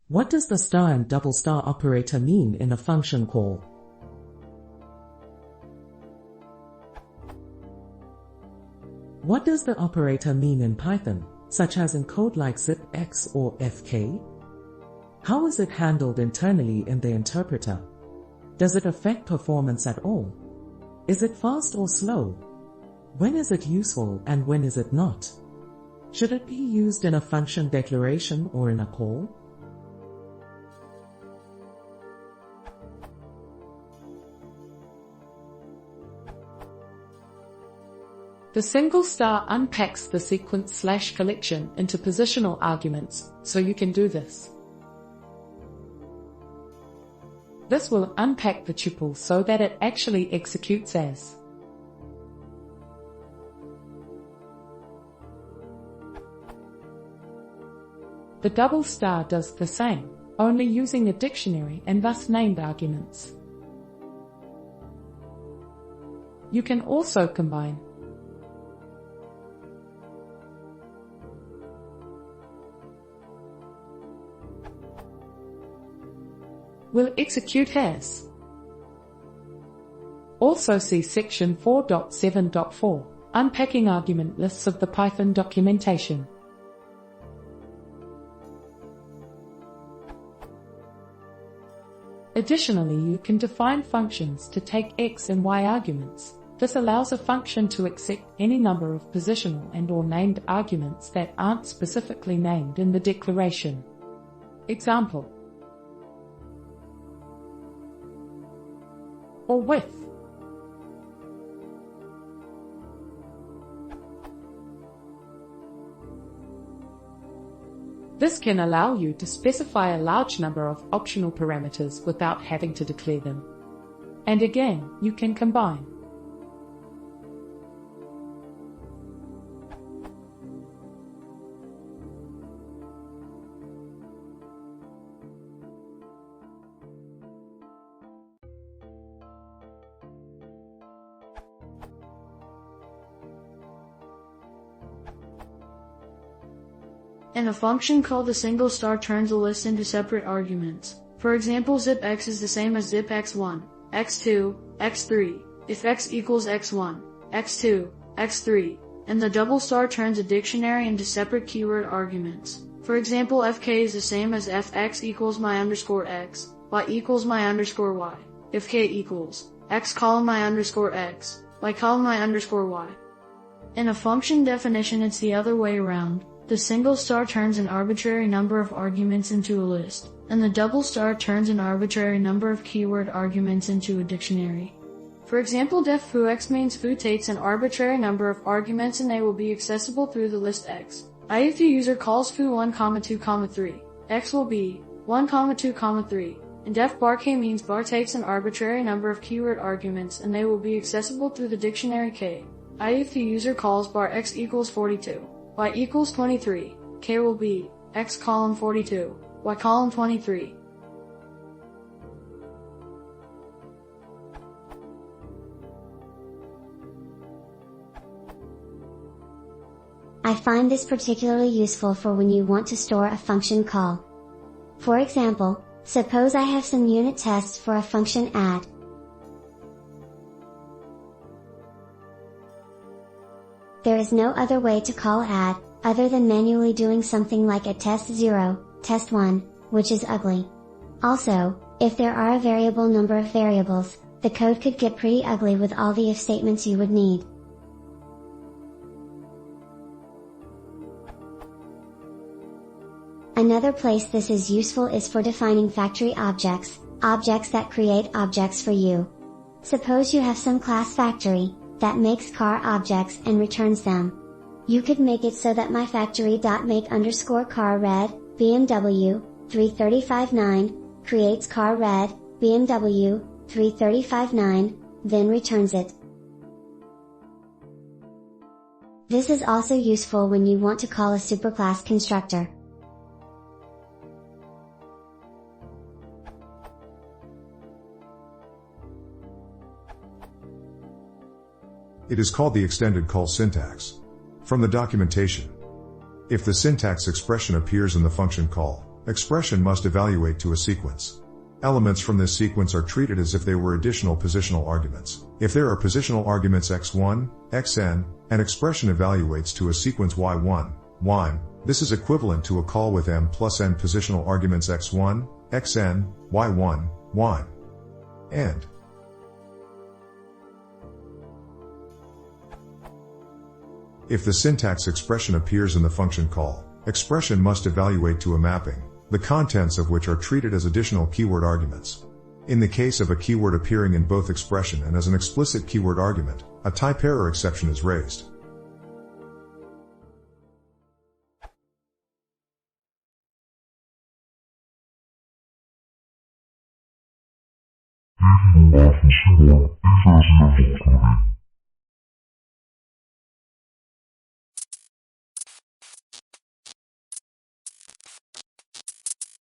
What does the star and double star operator mean in a function call? What does the operator mean in Python, such as in code like zipx or fk? How is it handled internally in the interpreter? Does it affect performance at all? Is it fast or slow? When is it useful and when is it not? Should it be used in a function declaration or in a call? The single star unpacks the sequence / collection into positional arguments, so you can do this. This will unpack the tuple so that it actually executes as. The double star does the same, only using a dictionary and thus named arguments. You can also combine. Will execute as. Also see section 4.7.4, Unpacking Argument Lists of the Python documentation. Additionally, you can define functions to take x and y arguments. This allows a function to accept any number of positional and/or named arguments that aren't specifically named in the declaration. Example: or width. This can allow you to specify a large number of optional parameters without having to declare them. And again, you can combine. In a function call, the single star turns a list into separate arguments. For example, zipx is the same as zipx1, x2, x3, if x equals x1, x2, x3, and the double star turns a dictionary into separate keyword arguments. For example, fk is the same as fx equals my underscore x, y equals my underscore y, if k equals x column my underscore x, y column my underscore y. In a function definition, it's the other way around. The single star turns an arbitrary number of arguments into a list, and the double star turns an arbitrary number of keyword arguments into a dictionary. For example, def foo x means foo takes an arbitrary number of arguments and they will be accessible through the list x. If the user calls foo 1, 2, 3, x will be 1, 2, 3, and def bar k means bar takes an arbitrary number of keyword arguments and they will be accessible through the dictionary k. If the user calls bar x equals 42, y equals 23, k will be x column 42, y column 23. I find this particularly useful for when you want to store a function call. For example, suppose I have some unit tests for a function add. There is no other way to call add, other than manually doing something like a test0, test1, which is ugly. Also, if there are a variable number of variables, the code could get pretty ugly with all the if statements you would need. Another place this is useful is for defining factory objects, objects that create objects for you. Suppose you have some class factory that makes car objects and returns them. You could make it so that myFactory.make_car red, BMW, 3359, creates car red, BMW, 3359, then returns it. This is also useful when you want to call a superclass constructor. It is called the extended call syntax. From the documentation. If the syntax expression appears in the function call, expression must evaluate to a sequence. Elements from this sequence are treated as if they were additional positional arguments. If there are positional arguments x1, xn, and expression evaluates to a sequence y1, y, this is equivalent to a call with m plus n positional arguments x1, xn, y1, y. And if the syntax expression appears in the function call, expression must evaluate to a mapping, the contents of which are treated as additional keyword arguments. In the case of a keyword appearing in both expression and as an explicit keyword argument, a type error exception is raised. If you would like to see more, please visit our